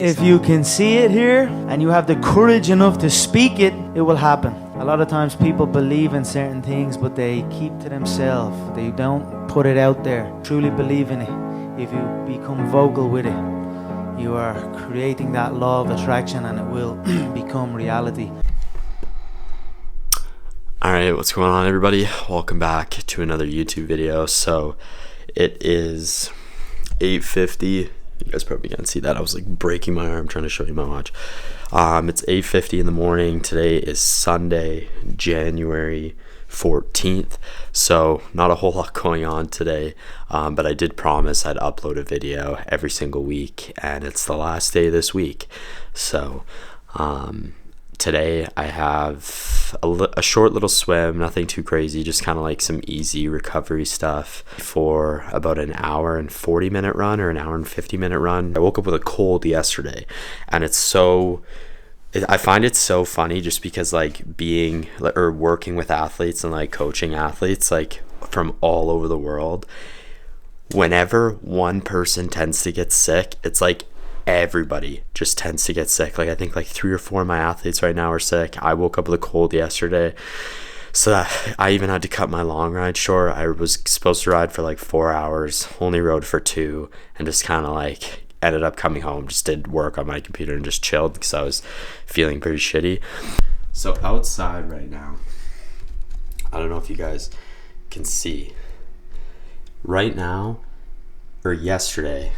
If you can see it here and you have the courage enough to speak it, it will happen. A lot of times people believe in certain things, but they keep to themselves. They don't put it out there. Truly believe in it. If you become vocal with it, you are creating that law of attraction and it will become reality. Alright, what's going on, everybody? Welcome back to another YouTube video. So it is 8:50. You guys probably can't see that. I was like breaking my arm trying to show you my watch. It's 8:50 in the morning. Today is Sunday, January 14th. So not a whole lot going on today, but I did promise I'd upload a video every single week, and it's the last day this week. So today I have a short little swim, nothing too crazy, just kind of like some easy recovery stuff for about an hour and 40-minute run or an hour and 50-minute run. I woke up with a cold yesterday, and I find it so funny just because like working with athletes and like coaching athletes like from all over the world, whenever one person tends to get sick, it's like everybody just tends to get sick. Like I think like 3 or 4 of my athletes right now are sick. I woke up with a cold yesterday, so I even had to cut my long ride short. I was supposed to ride for like 4 hours, only rode for 2, and just kind of like ended up coming home, just did work on my computer and just chilled because I was feeling pretty shitty. So outside right now, I don't know if you guys can see right now, or yesterday,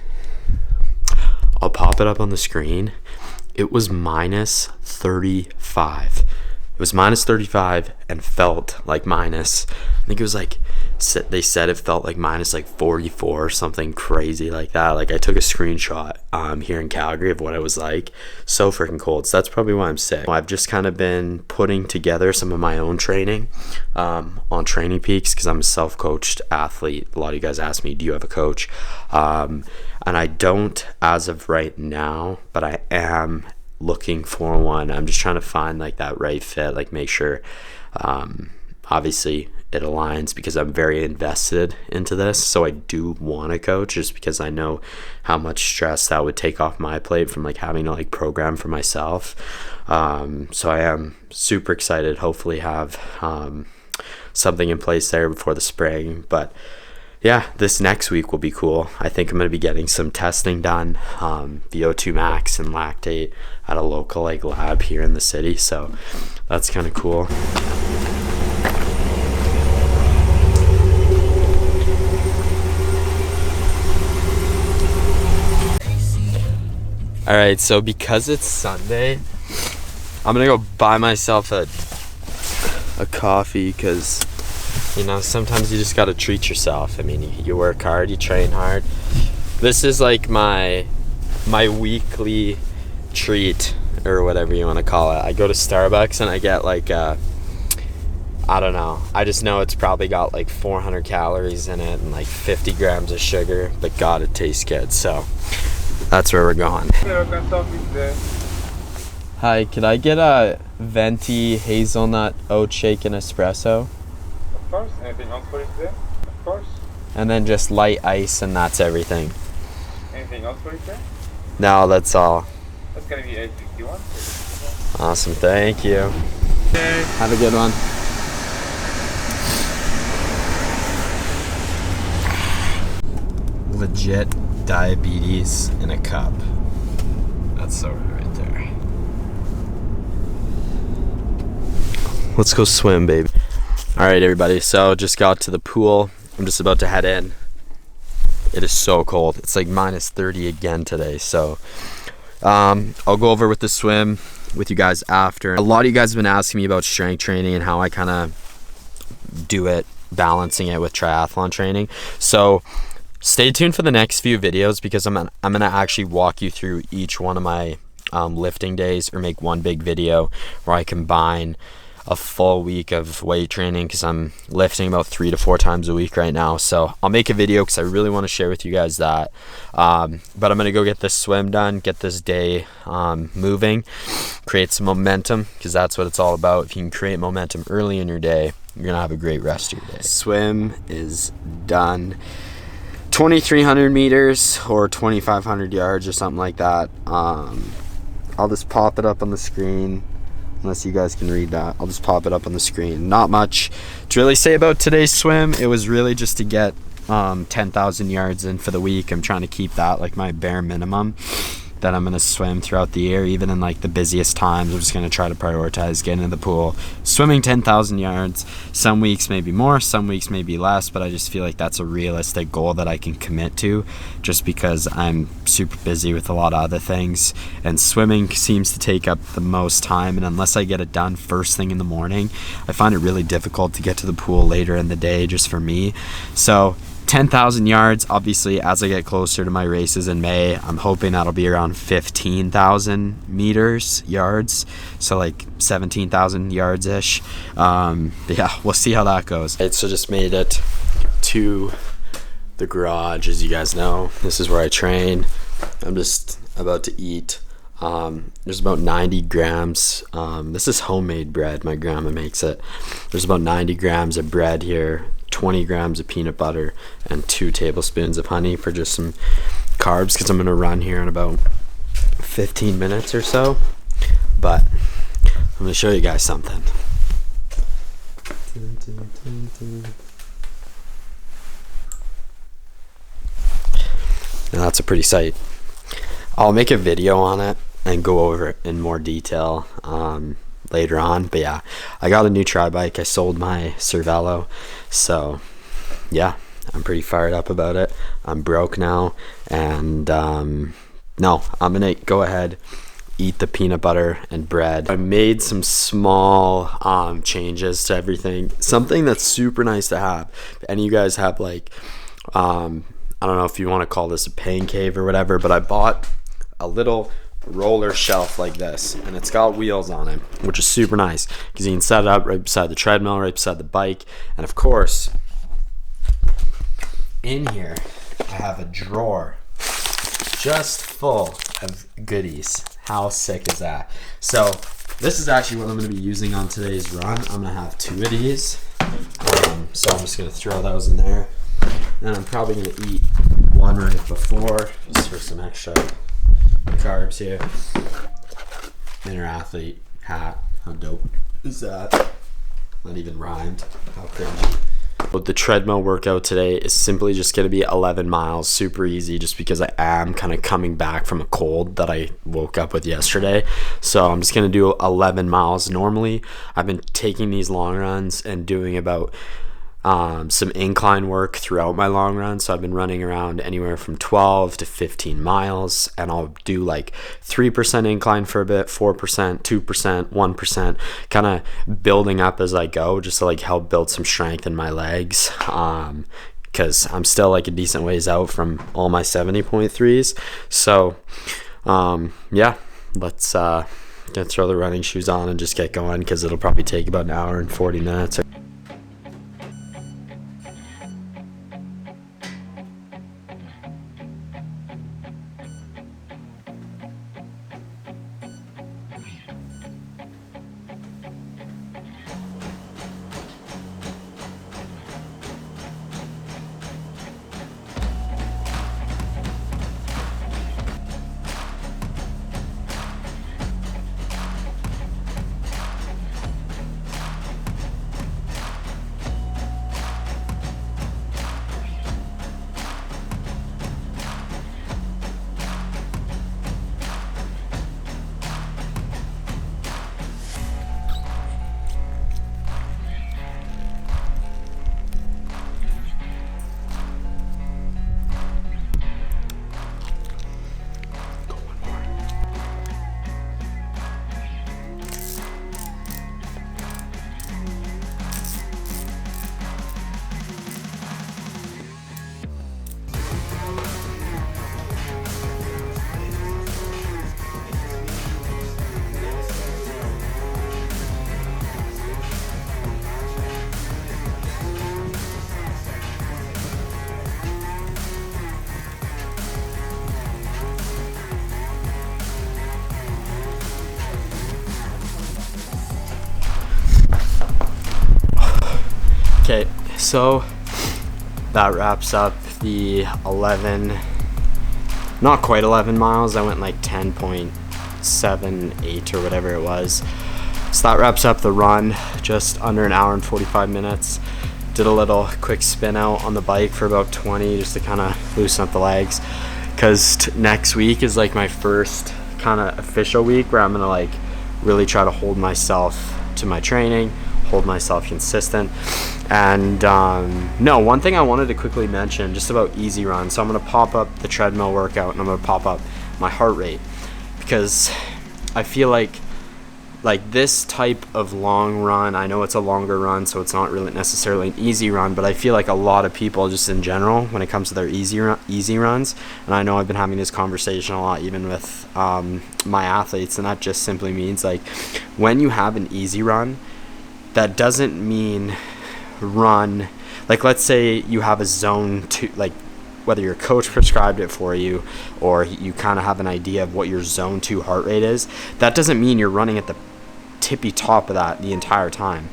I'll pop it up on the screen. It was minus 35. It was minus 35 and felt like minus, I think it was like, they said it felt like minus like 44 or something crazy like that. Like I took a screenshot here in Calgary of what it was like. So freaking cold. So that's probably why I'm sick. I've just kind of been putting together some of my own training on Training Peaks because I'm a self-coached athlete. A lot of you guys ask me, do you have a coach? And I don't as of right now, but I am looking for one. I'm just trying to find like that right fit, like make sure obviously it aligns because I'm very invested into this. So I do want a coach just because I know how much stress that would take off my plate from like having to like program for myself. So I am super excited, hopefully have something in place there before the spring. But yeah, this next week will be cool. I think I'm going to be getting some testing done, VO2 max and lactate at a local like lab here in the city. So that's kind of cool. All right, so because it's Sunday, I'm going to go buy myself a coffee because, you know, sometimes you just got to treat yourself. I mean, you work hard, you train hard. This is like my weekly treat or whatever you want to call it. I go to Starbucks and I get like I don't know. I just know it's probably got like 400 calories in it and like 50 grams of sugar, but God, it tastes good. So that's where we're going. Hi, could I get a venti hazelnut oat shake and espresso? Of course. Anything else for you today? Of course. And then just light ice, and that's everything. Anything else for you today? No, that's all. That's gonna be 861. Awesome, thank you. Okay. Have a good one. Legit diabetes in a cup. That's so right there. Let's go swim, baby. All right, everybody, so just got to the pool. I'm just about to head in. It is so cold. It's like minus 30 again today. So I'll go over with the swim with you guys after. A lot of you guys have been asking me about strength training and how I kind of do it, balancing it with triathlon training. So stay tuned for the next few videos because I'm gonna actually walk you through each one of my lifting days, or make one big video where I combine a full week of weight training because I'm lifting about 3 to 4 times a week right now. So I'll make a video because I really want to share with you guys that. But I'm gonna go get this swim done, get this day moving, create some momentum because that's what it's all about. If you can create momentum early in your day, you're gonna have a great rest of your day. Swim is done. 2,300 meters or 2,500 yards or something like that. I'll just pop it up on the screen. Unless you guys can read that, I'll just pop it up on the screen. Not much to really say about today's swim. It was really just to get 10,000 yards in for the week. I'm trying to keep that like my bare minimum that I'm gonna swim throughout the year, even in like the busiest times. I'm just gonna try to prioritize getting in the pool, swimming 10,000 yards. Some weeks maybe more, some weeks maybe less, but I just feel like that's a realistic goal that I can commit to, just because I'm super busy with a lot of other things, and swimming seems to take up the most time. And unless I get it done first thing in the morning, I find it really difficult to get to the pool later in the day, just for me. So 10,000 yards, obviously, as I get closer to my races in May, I'm hoping that'll be around 15,000 yards, so like 17,000 yards-ish. Yeah, we'll see how that goes. So just made it to the garage. As you guys know, this is where I train. I'm just about to eat. There's about 90 grams. This is homemade bread. My grandma makes it. There's about 90 grams of bread here, 20 grams of peanut butter, and 2 tablespoons of honey for just some carbs, because I'm going to run here in about 15 minutes or so. But I'm going to show you guys something. And that's a pretty sight. I'll make a video on it and go over it in more detail later on. But yeah, I got a new tri bike. I sold my Cervelo, so yeah, I'm pretty fired up about it. I'm broke now, and no, I'm gonna go ahead, eat the peanut butter and bread. I made some small changes to everything, something that's super nice to have. And you guys have like I don't know if you want to call this a pain cave or whatever, but I bought a little roller shelf like this, and it's got wheels on it, which is super nice because you can set it up right beside the treadmill, right beside the bike. And of course, in here I have a drawer just full of goodies. How sick is that? So this is actually what I'm going to be using on today's run. I'm going to have 2 of these, so I'm just going to throw those in there, and I'm probably going to eat one right before, just for some extra carbs here. Inner athlete hat. How dope is that? Not even rhymed. How cringy. The treadmill workout today is simply just going to be 11 miles. Super easy, just because I am kind of coming back from a cold that I woke up with yesterday. So I'm just going to do 11 miles. Normally, I've been taking these long runs and doing about some incline work throughout my long run. So I've been running around anywhere from 12 to 15 miles, and I'll do like 3% incline for a bit, 4%, 2%, 1%, kind of building up as I go, just to like help build some strength in my legs. Because I'm still like a decent ways out from all my 70.3s. So yeah, let's throw the running shoes on and just get going, because it'll probably take about an hour and 40 minutes. Okay, so that wraps up the 11, not quite 11 miles. I went like 10.78 or whatever it was. So that wraps up the run, just under an hour and 45 minutes. Did a little quick spin out on the bike for about 20 just to kind of loosen up the legs, because next week is like my first kind of official week where I'm gonna like really try to hold myself to my training, hold myself consistent. And no, one thing I wanted to quickly mention just about easy runs. So I'm gonna pop up the treadmill workout and I'm gonna pop up my heart rate, because I feel like this type of long run, I know it's a longer run, so it's not really necessarily an easy run, but I feel like a lot of people just in general, when it comes to their easy runs, and I know I've been having this conversation a lot even with my athletes, and that just simply means like when you have an easy run, that doesn't mean run, like let's say you have a zone 2, like whether your coach prescribed it for you or you kind of have an idea of what your zone 2 heart rate is, that doesn't mean you're running at the tippy top of that the entire time.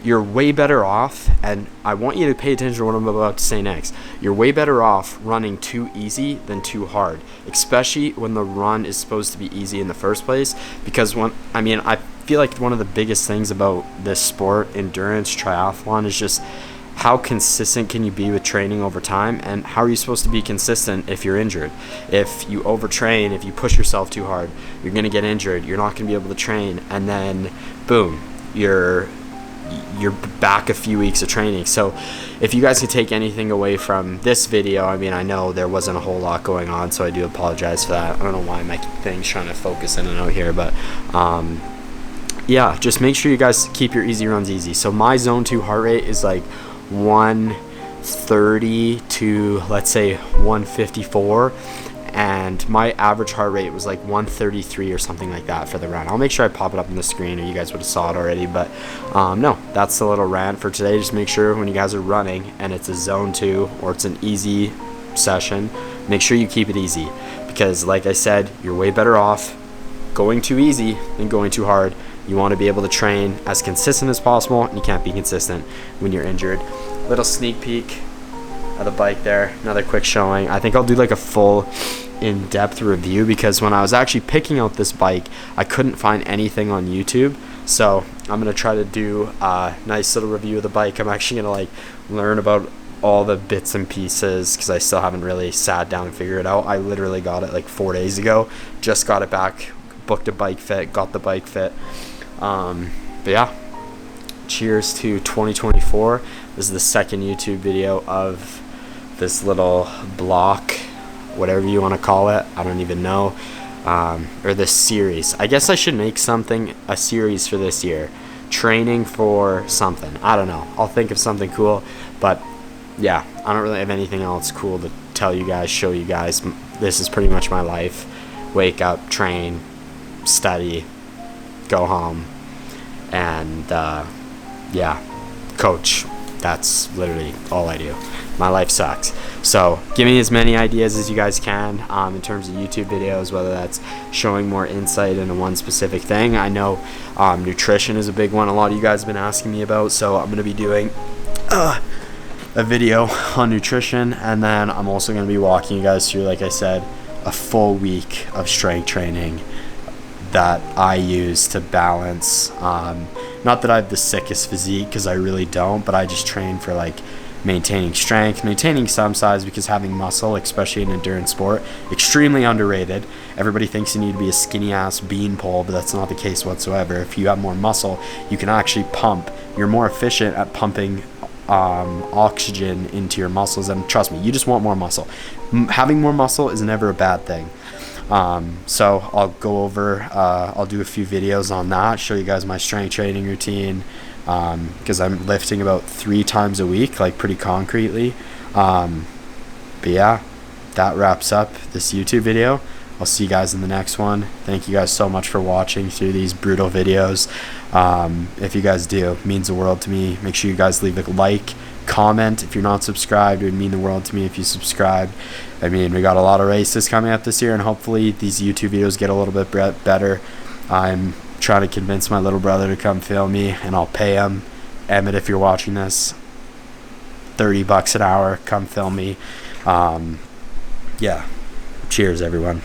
You're way better off, and I want you to pay attention to what I'm about to say next. You're way better off running too easy than too hard, especially when the run is supposed to be easy in the first place. Because I feel like one of the biggest things about this sport, endurance, triathlon, is just how consistent can you be with training over time, and how are you supposed to be consistent if you're injured? If you overtrain, if you push yourself too hard, you're going to get injured. You're not going to be able to train, and then boom, you're back a few weeks of training. So if you guys can take anything away from this video, I know there wasn't a whole lot going on, so I do apologize for that. I don't know why my thing's trying to focus in and out here, but yeah, just make sure you guys keep your easy runs easy. So my zone 2 heart rate is like 130 to let's say 154, and my average heart rate was like 133 or something like that for the run. I'll make sure I pop it up on the screen, or you guys would have saw it already, but no, that's the little rant for today. Just make sure when you guys are running and it's a zone 2 or it's an easy session, make sure you keep it easy, because like I said, you're way better off going too easy than going too hard. You want to be able to train as consistent as possible, and you can't be consistent when you're injured. Little sneak peek of the bike there, another quick showing. I think I'll do like a full in-depth review, because when I was actually picking out this bike, I couldn't find anything on YouTube. So I'm going to try to do a nice little review of the bike. I'm actually going to like learn about all the bits and pieces, because I still haven't really sat down and figured it out. I literally got it like 4 days ago, just got it back, booked a bike fit, got the bike fit. But yeah, cheers to 2024. This is the second YouTube video of this little block, whatever you want to call it, I don't even know, or this series. I guess I should make a series for this year, training for something. I don't know, I'll think of something cool. But yeah, I don't really have anything else cool to tell you guys, show you guys. This is pretty much my life. Wake up, train, study, go home, and yeah, coach. That's literally all I do. My life sucks. So give me as many ideas as you guys can in terms of YouTube videos, whether that's showing more insight into one specific thing. I know nutrition is a big one a lot of you guys have been asking me about, so I'm going to be doing a video on nutrition, and then I'm also going to be walking you guys through, like I said, a full week of strength training that I use to balance. Not that I have the sickest physique, because I really don't, but I just train for like maintaining strength, maintaining some size, because having muscle, especially in endurance sport, extremely underrated. Everybody thinks you need to be a skinny ass beanpole, but that's not the case whatsoever. If you have more muscle, you can actually pump. You're more efficient at pumping oxygen into your muscles, and trust me, you just want more muscle. Having more muscle is never a bad thing. So I'll go over, I'll do a few videos on that, show you guys my strength training routine, because I'm lifting about 3 times a week, like pretty concretely. But yeah, that wraps up this YouTube video. I'll see you guys in the next one. Thank you guys so much for watching through these brutal videos. If you guys do, it means the world to me. Make sure you guys leave a like, comment. If you're not subscribed, it would mean the world to me if you subscribe. We got a lot of races coming up this year, and hopefully these YouTube videos get a little bit better. I'm trying to convince my little brother to come film me, and I'll pay him. Emmett, if you're watching this, $30 an hour. Come film me. Yeah. Cheers, everyone.